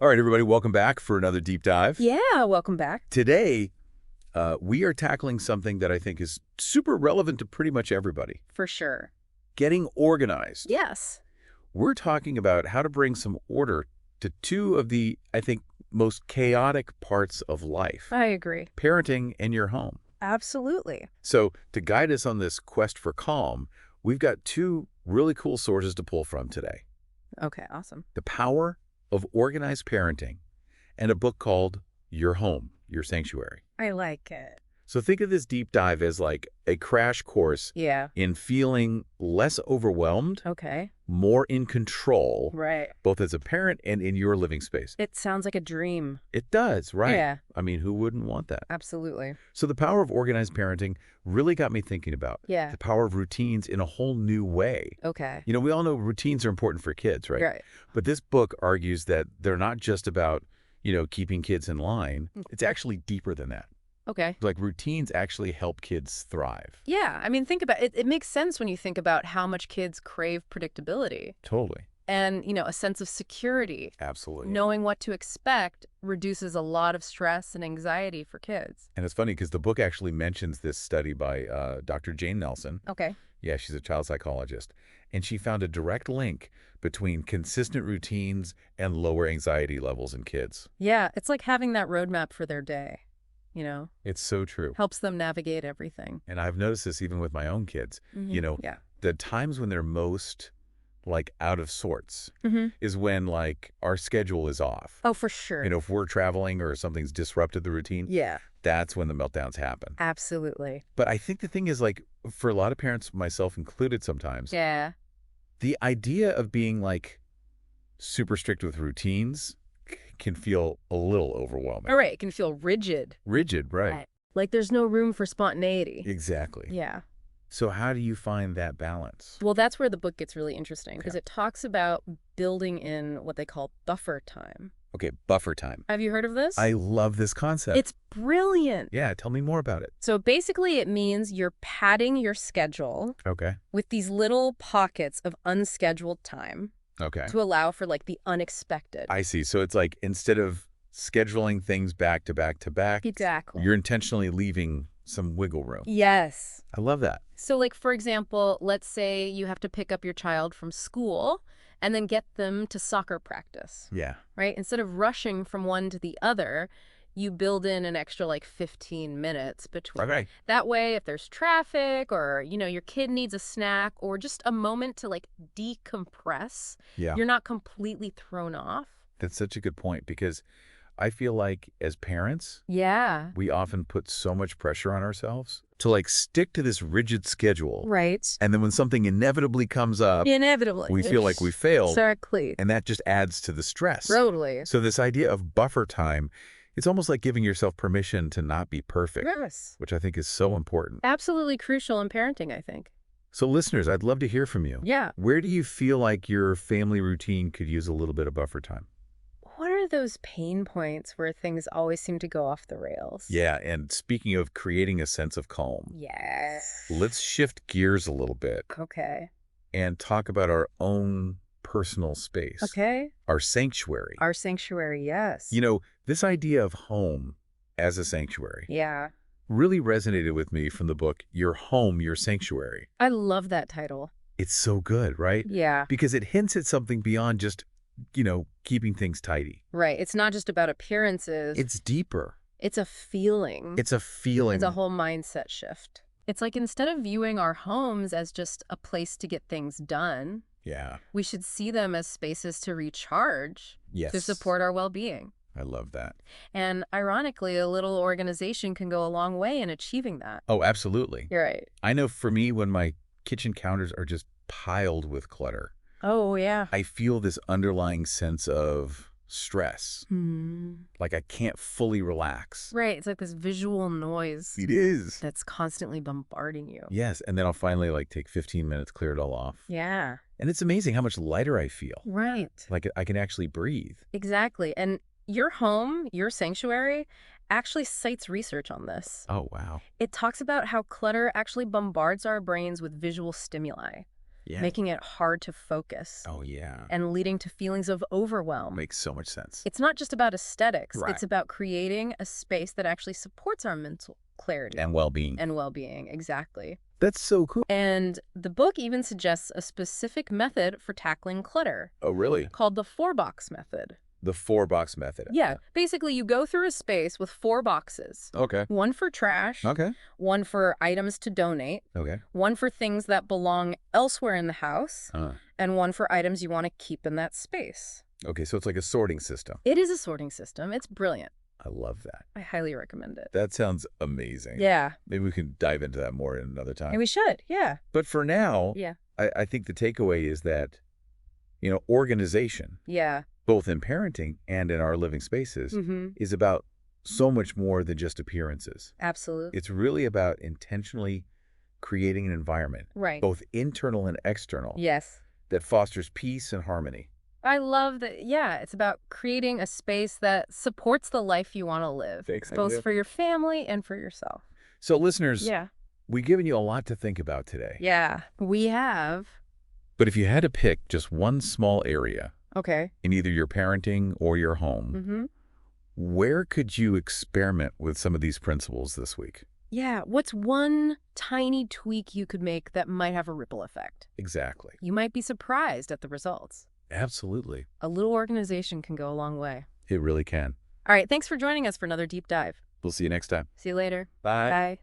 All right, everybody, welcome back for another deep dive. Yeah, welcome back. Today, we are tackling something that I think is super relevant to pretty much everybody. For sure. Getting organized. Yes. We're talking about how to bring some order to two of the, I think, most chaotic parts of life. I agree. Parenting and your home. Absolutely. So to guide us on this quest for calm, we've got two really cool sources to pull from today. Okay, awesome. The Power of Organized Parenting and a book called Your Home, Your Sanctuary. I like it. So think of this deep dive as like a crash course Yeah. in feeling less overwhelmed, Okay. more in control, Right. both as a parent and in your living space. It sounds like a dream. It does, right? Yeah. I mean, who wouldn't want that? Absolutely. So the power of organized parenting really got me thinking about Yeah. the power of routines in a whole new way. Okay. You know, we all know routines are important for kids, right? Right. But this book argues that they're not just about, keeping kids in line. It's actually deeper than that. Okay. Like routines actually help kids thrive. Yeah. I mean, think about it. It makes sense when you think about how much kids crave predictability Totally. and, a sense of security. Absolutely. Knowing what to expect reduces a lot of stress and anxiety for kids. And it's funny because the book actually mentions this study by Dr. Jane Nelson. Okay. Yeah, she's a child psychologist. And she found a direct link between consistent routines and lower anxiety levels in kids. Yeah. It's like having that roadmap for their day, It's so true. helps them navigate everything. And I've noticed this even with my own kids. Yeah. The times when they're most like out of sorts Mm-hmm. is when like our schedule is off. Oh, for sure. If we're traveling or something's disrupted the routine, Yeah, that's when the meltdowns happen. absolutely. But I think the thing is like for a lot of parents, myself included sometimes, Yeah. the idea of being like super strict with routines can feel a little overwhelming. All right. It can feel rigid. Rigid, right. Like there's no room for spontaneity. Exactly. Yeah. So how do you find that balance? Well, that's where the book gets really interesting because Okay. it talks about building in what they call buffer time. Okay, buffer time. Have you heard of this? I love this concept. It's brilliant. Yeah, tell me more about it. So basically it means you're padding your schedule Okay. with these little pockets of unscheduled time Okay. to allow for like the unexpected. I see. So it's like instead of scheduling things back to back to back, Exactly. you're intentionally leaving some wiggle room. Yes. I love that. So like, for example, let's say you have to pick up your child from school and then get them to soccer practice, Yeah. right? Instead of rushing from one to the other, you build in an extra like 15 minutes between. Right. That way, if there's traffic or, your kid needs a snack or just a moment to like decompress, Yeah. you're not completely thrown off. That's such a good point because I feel like as parents, Yeah. we often put so much pressure on ourselves to like stick to this rigid schedule. Right. And then when something inevitably comes up, Inevitably. we feel like we failed. Exactly. And that just adds to the stress. Totally. So this idea of buffer time, it's almost like giving yourself permission to not be perfect, Yes. which I think is so important. Absolutely crucial in parenting, I think. So listeners, I'd love to hear from you. Yeah. Where do you feel like your family routine could use a little bit of buffer time? What are those pain points where things always seem to go off the rails? Yeah, and speaking of creating a sense of calm, Yes. let's shift gears a little bit Okay. and talk about our own personal space. Okay. Our sanctuary. Our sanctuary, yes. This idea of home as a sanctuary Yeah. really resonated with me from the book, Your Home, Your Sanctuary. I love that title. It's so good, right? Yeah. Because it hints at something beyond just, keeping things tidy. Right. It's not just about appearances. It's deeper. It's a feeling. It's a feeling. It's a whole mindset shift. It's like instead of viewing our homes as just a place to get things done, Yeah. we should see them as spaces to recharge, Yes. to support our well-being. I love that. And ironically, a little organization can go a long way in achieving that. Oh, absolutely. You're right. I know for me, when my kitchen counters are just piled with clutter, Oh, yeah. I feel this underlying sense of stress. Like I can't fully relax. Right. It's like this visual noise It is. that's constantly bombarding you. Yes. And then I'll finally take 15 minutes, clear it all off. Yeah. And it's amazing how much lighter I feel. Right. Like I can actually breathe. Exactly. And your home, your sanctuary, actually cites research on this. Oh, wow. It talks about how clutter actually bombards our brains with visual stimuli. Yeah. making it hard to focus Oh, yeah. and leading to feelings of overwhelm. Makes so much sense. It's not just about aesthetics. Right. It's about creating a space that actually supports our mental clarity And well-being. and well-being. Exactly. That's so cool. And the book even suggests a specific method for tackling clutter Oh, really? called the 4-box method. The 4-box method. Yeah, basically you go through a space with 4 boxes. Okay. One for trash, Okay. one for items to donate, Okay. one for things that belong elsewhere in the house, and one for items you want to keep in that space. Okay, so it's like a sorting system. It is a sorting system. It's brilliant. I love that. I highly recommend it. That sounds amazing. Yeah. Maybe we can dive into that more in another time. And we should. Yeah. But for now, Yeah. I think the takeaway is that, organization, Yeah. both in parenting and in our living spaces, is about so much more than just appearances. Absolutely. It's really about intentionally creating an environment, Right. both internal and external, Yes. that fosters peace and harmony. I love that. Yeah, it's about creating a space that supports the life you want to live, both for your family and for yourself. So listeners, Yeah. we've given you a lot to think about today. Yeah, we have. But if you had to pick just one small area Okay. in either your parenting or your home, where could you experiment with some of these principles this week? Yeah, what's one tiny tweak you could make that might have a ripple effect? Exactly. You might be surprised at the results. Absolutely. A little organization can go a long way. It really can. All right, thanks for joining us for another deep dive. We'll see you next time. See you later. Bye. Bye.